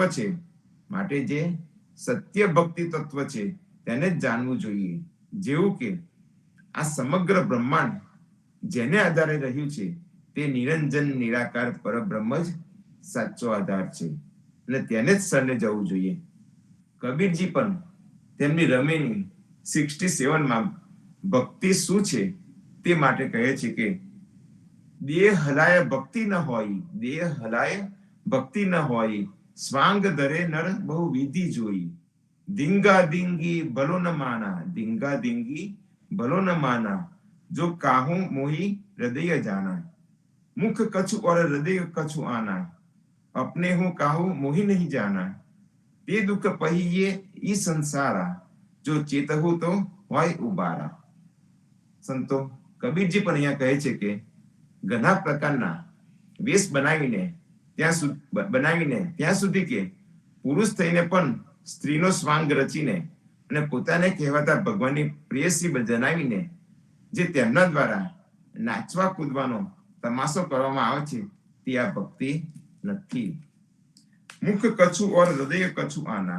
છે તેને જ જાણવું જોઈએ. જેવું કે આ સમગ્ર બ્રહ્માંડ જેને આધારે રહ્યું છે તે નિરંજન નિરાકાર પરબ્રહ્મ જ સાચો આધાર છે, અને તેને જ શરણે જવું જોઈએ. કબીરજી પણ તેમની રમેની 67માં ભક્તિ શું છે તે માટે કહે છે કે દેહ હલાય ભક્તિ ન હોય, દેહ હલાય ભક્તિ ન હોય, સ્વાંગ ધરે નર બહુ વિધિ જોઈ. ધીંગા ધીંગી ભલો ન માના, ધીંગા ધીંગી ભલો ન માના, જો કાહું મોહી હૃદય જાના. મુખ કछु और हृदय कछु आना, अपने हूँ काहू मोहि नहीं जाना, તે દુઃખ પહીએ ઈ સંસારા, જો ચેતહું તો હોય ઉબારા. સંતો કબીરજી પણ અહીંયા કહે છે કે ઘણા પ્રકારના વેશ બનાવીને ત્યાં સુધી કે પુરુષ થઈને પણ સ્ત્રીનો સ્વાંગ રચીને અને પોતાને કહેવાતા ભગવાનની પ્રેયસી જણાવીને જે તેમના દ્વારા નાચવા કૂદવાનો તમાશો કરવામાં આવે છે તે આ ભક્તિ નથી. मुख कछु और हृदय कछु आना,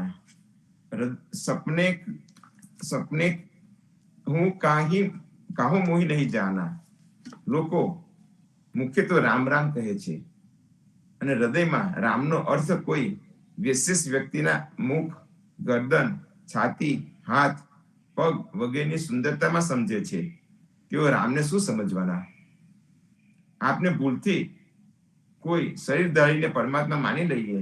सपने हूँ काहू मोहि नहीं जाना. લોકો મુખ્ય તો રામ રામ કહે છે અને હૃદયમાં રામનો અર્થ કોઈ વિશેષ વ્યક્તિના મુખ, ગરદન, છાતી, હાથ, પગ વગેરેની સુંદરતામાં સમજે છે. તેઓ રામને શું સમજવાના? આપને ભૂલથી કોઈ શરીરધારીને પરમાત્મા માની લઈએ,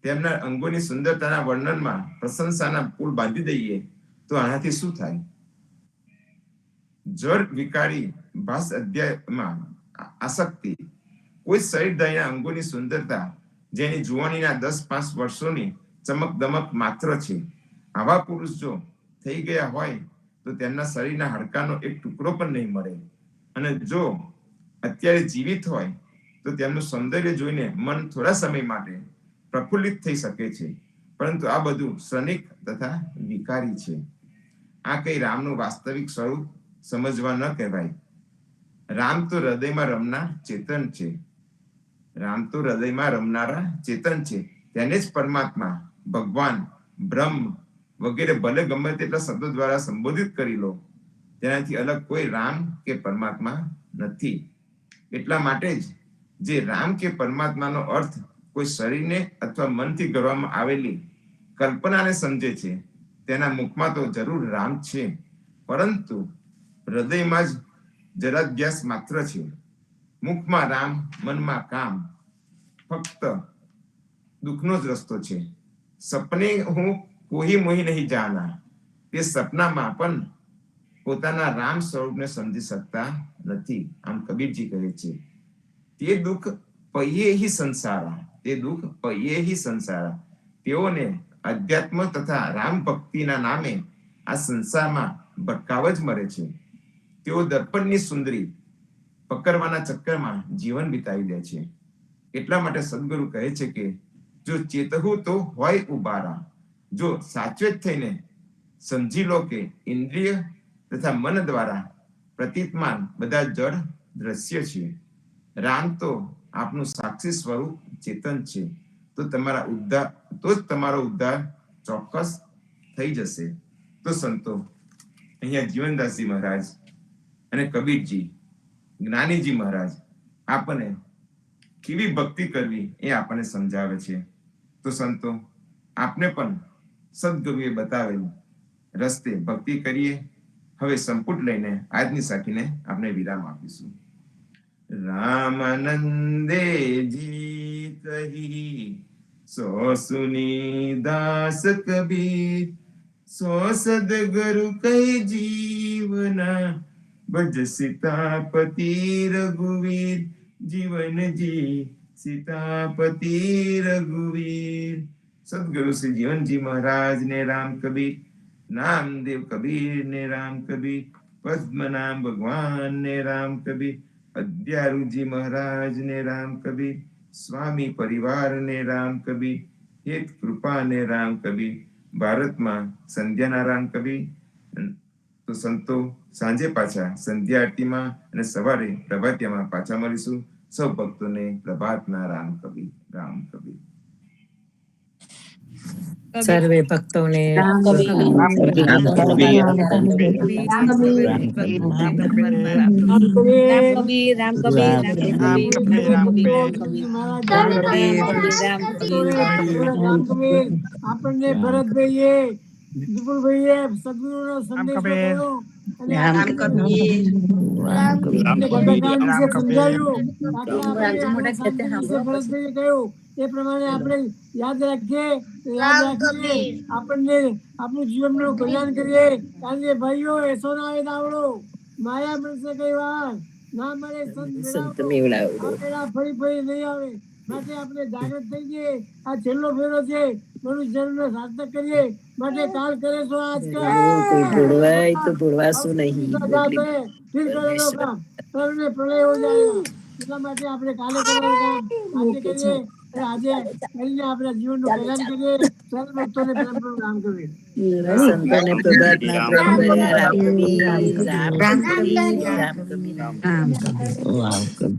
તેમના અંગોની સુંદરતાના વર્ણનમાં પ્રશંસાના પુલ બાંધી દઈએ તો આનાથી શું થાય? જળ વિકારી ભાસ અધ્યાયમાં આસક્તિ કોઈ શરીરધારીના અંગોની સુંદરતા જેની જુવાનીના 10-5 વર્ષોની ચમક દમક માત્ર છે, આવા પુરુષ જો થઈ ગયા હોય તો તેમના શરીરના હાડકાનો એક ટુકડો પણ નહીં મળે. અને જો અત્યારે જીવિત હોય તો તેમનું સૌંદર્ય જોઈને મન થોડા સમય માટે પ્રફુલ્લિત થઈ શકે છે, પરંતુ આ બધું ક્ષણિક તથા વિકારી છે. આ કઈ રામનું વાસ્તવિક સ્વરૂપ સમજવા ન કહેવાય. રામ તો હૃદયમાં રમનાર ચેતન છે. રામ તો હૃદયમાં રમનારા ચેતન છે. તેને જ પરમાત્મા, ભગવાન, બ્રહ્મ વગેરે ભલે ગમે તેટલા શબ્દો દ્વારા સંબોધિત કરી લો, તેનાથી અલગ કોઈ રામ કે પરમાત્મા નથી. એટલા માટે જ જે રામ કે પરમાત્માનો અર્થ કોઈ શરીરને અથવા મનથી કરવામાં આવેલી કલ્પનાને સમજે છે, તેના મુખમાં તો જરૂર રામ છે, પરંતુ હૃદયમાં જ જરાધ્યાસ માત્ર છે. મુખમાં રામ, મનમાં કામ, ફક્ત દુઃખનો જ રસ્તો છે. સપને હું કોઈ મોહી નહીં જાના, તે સપનામાં પણ પોતાના રામ સ્વરૂપને સમજી શકતા નથી. આમ કબીરજી કહે છે, તે દુઃખ પૈયે હિ સંસારા, તે દુઃખ પૈયે હિ સંસારા. તેઓને અધ્યાત્મ તથા રામ ભક્તિના નામે આ સંસારમાં ભટકાવ જ મરે છે. તેઓ દર્પણની સુંદરી પકડવાના ચક્કરમાં જીવન વિતાવી દે છે. એટલા માટે સદગુરુ કહે છે કે જો ચેતહું તો હોય ઉબારા, જો સાચવેત થઈને સમજી લો કે ઇન્દ્રિય તથા મન દ્વારા પ્રતીતમાન બધા જડ દ્રશ્ય છે. રામ તો આપનું સાક્ષી સ્વરૂપ ચેતન છે. તો જ તમારો ઉદ્ધાર ચોક્કસ થઈ જશે. તો સંતો અહીંયા જીવનદાસજી મહારાજ અને કબીરજી, જ્ઞાનીજી મહારાજ આપણને કેવી ભક્તિ કરવી એ આપણને સમજાવે છે. તો સંતો આપને પણ સદગુરુએ બતાવેલું રસ્તે ભક્તિ કરીએ. હવે સંપુટ લઈને આજની સાખીને આપણે વિરામ આપીશું. રામાનંદે જી કહી સો સુની દાસ કબીર, સો સદગુરુ કઈ જીવના, ભજ સીતાપતિ રઘુવીર, જીવન જી સીતાપતિ રઘુવીર. સદગુરુ શ્રી જીવનજી મહારાજ ને રામ કબીર, નામદેવ કબીર ને રામ કબીર, પદ્મનામ ભગવાન ને રામ કબીર, અદ્યારુજી મહારાજ ને રામ કબીર, સ્વામી પરિવાર ને રામ કબીર, હેત કૃપા ને રામ કબીર, ભારતમાં સંધ્યાના રામ કબીર. તો સંતો સાંજે પાછા સંધ્યા આરતીમાં અને સવારે પ્રભાતિયામાં પાછા મળીશું. સૌ ભક્તોને પ્રભાતના રામ કબીર, રામ કબીર. સર્વે ભક્તોને રામ કબીર, રામ કબીર, રામ કબીર, રામ કબીર, રામ કબીર, રામ કબીર, રામ કબીર, રામ કબીર, આપણને ભરતભાઈએ, વિપુલભાઈએ સદગુરુનો સંદેશ બતાવ્યો અને સમજાયું. ભરતભાઈએ કહ્યું એ પ્રમાણે આપણે યાદ રાખીએ, આપણને આપણું જીવનનું કલ્યાણ કરીએ. કારણ કે ભાઈઓ એસો ના આવે દાવડો, માયા મળશે કઈ વાર ના મળે સંત મેળાવડો, ફરી ફરી નહીં આવે. માટે આપણે જાગૃત થઈ જઈએ. આ છેલ્લો ફેરો છે, મનુષ્ય જન્મનો સાર્થક કરીએ. માટે કાલ કરે તો આજ કર. કોઈ ભૂડવાય તો ભૂડવાશું નહીં. फिर करेगा काम करने प्रलय हो जाएगा. એટલા માટે આપણે કાલે કરવાનું કામ આજે કરીએ. અને આજે કરીને આપણા જીવનનું કલ્યાણ કરીએ. સર્વ ભક્તોને પ્રેમપૂર્વક નામ કરીએ. સંતોને પ્રભાતના પ્રેમ કર્યા. રામ કબીર, રામ કબીર, રામ કબીર. રામ કબીર.